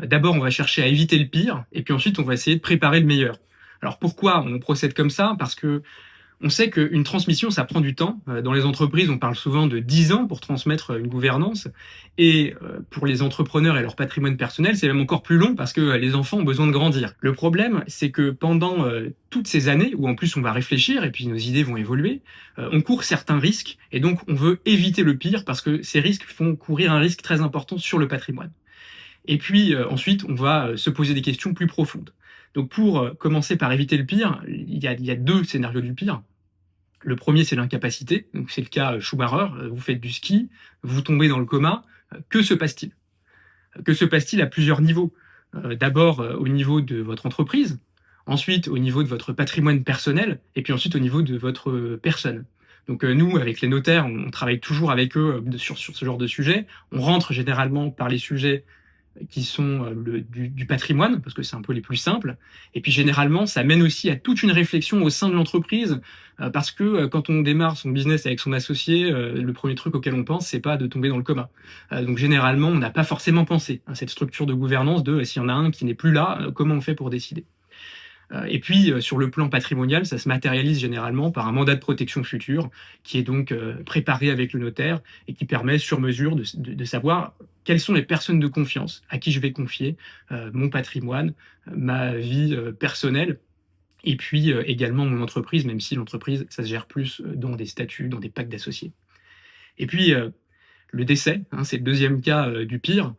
D'abord, on va chercher à éviter le pire, et puis ensuite, on va essayer de préparer le meilleur. Alors pourquoi on procède comme ça? Parce que on sait qu'une transmission, ça prend du temps. Dans les entreprises, on parle souvent de 10 ans pour transmettre une gouvernance. Et pour les entrepreneurs et leur patrimoine personnel, c'est même encore plus long parce que les enfants ont besoin de grandir. Le problème, c'est que pendant toutes ces années, où en plus on va réfléchir et puis nos idées vont évoluer, on court certains risques. Et donc, on veut éviter le pire parce que ces risques font courir un risque très important sur le patrimoine. Et puis ensuite, on va se poser des questions plus profondes. Donc pour commencer par éviter le pire, il y a deux scénarios du pire. Le premier, c'est l'incapacité. Donc c'est le cas Schumacher. Vous faites du ski, vous tombez dans le coma. Que se passe-t-il? Que se passe-t-il à plusieurs niveaux? D'abord au niveau de votre entreprise, ensuite au niveau de votre patrimoine personnel, et puis ensuite au niveau de votre personne. Donc nous, avec les notaires, on travaille toujours avec eux sur ce genre de sujet. On rentre généralement par les sujets qui sont du patrimoine, parce que c'est un peu les plus simples. Et puis généralement, ça mène aussi à toute une réflexion au sein de l'entreprise, parce que quand on démarre son business avec son associé, le premier truc auquel on pense, c'est pas de tomber dans le coma. Donc généralement, on n'a pas forcément pensé à cette structure de gouvernance de s'il y en a un qui n'est plus là, comment on fait pour décider. Et puis, sur le plan patrimonial, ça se matérialise généralement par un mandat de protection future qui est donc préparé avec le notaire et qui permet sur mesure de savoir quelles sont les personnes de confiance à qui je vais confier mon patrimoine, ma vie personnelle et puis également mon entreprise, même si l'entreprise, ça se gère plus dans des statuts, dans des pactes d'associés. Et puis, le décès, hein, c'est le deuxième cas du pire.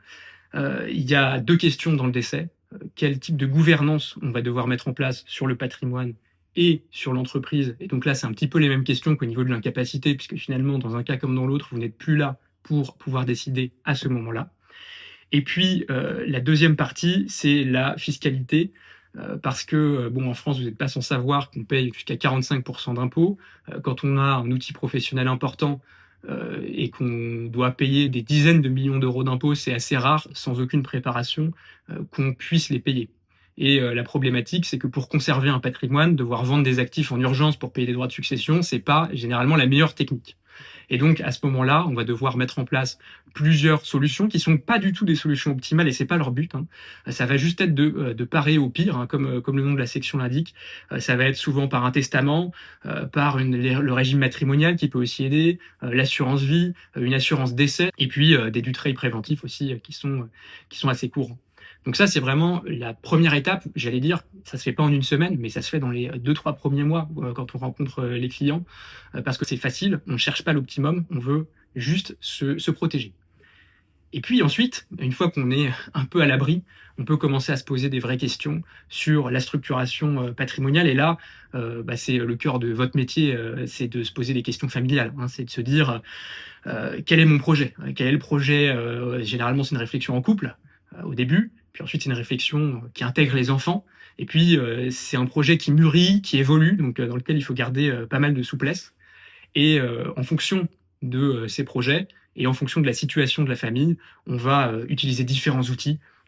Il y a deux questions dans le décès. Quel type de gouvernance on va devoir mettre en place sur le patrimoine et sur l'entreprise? Et donc là, c'est un petit peu les mêmes questions qu'au niveau de l'incapacité, puisque finalement, dans un cas comme dans l'autre, vous n'êtes plus là pour pouvoir décider à ce moment-là. Et puis, la deuxième partie, c'est la fiscalité. Parce que, bon, en France, vous n'êtes pas sans savoir qu'on paye jusqu'à 45% d'impôts. Quand on a un outil professionnel important, et qu'on doit payer des dizaines de millions d'euros d'impôts, c'est assez rare, sans aucune préparation, qu'on puisse les payer. Et la problématique, c'est que pour conserver un patrimoine, devoir vendre des actifs en urgence pour payer des droits de succession, c'est pas généralement la meilleure technique. Et donc, à ce moment-là, on va devoir mettre en place plusieurs solutions qui sont pas du tout des solutions optimales et c'est pas leur but, hein. Ça va juste être de parer au pire, hein, comme le nom de la section l'indique. Ça va être souvent par un testament, par le régime matrimonial qui peut aussi aider, l'assurance vie, une assurance décès, et puis des dutreils préventifs aussi qui sont assez courants. Donc ça, c'est vraiment la première étape, j'allais dire, ça se fait pas en une semaine, mais ça se fait dans les 2-3 premiers mois quand on rencontre les clients, parce que c'est facile, on ne cherche pas l'optimum, on veut juste se protéger. Et puis ensuite, une fois qu'on est un peu à l'abri, on peut commencer à se poser des vraies questions sur la structuration patrimoniale. Et là, c'est le cœur de votre métier, c'est de se poser des questions familiales, hein. C'est de se dire quel est mon projet? Quel est le projet? Généralement, c'est une réflexion en couple au début, puis ensuite c'est une réflexion qui intègre les enfants, et puis c'est un projet qui mûrit, qui évolue, donc dans lequel il faut garder pas mal de souplesse. Et en fonction de ces projets et en fonction de la situation de la famille, on va utiliser différents outils.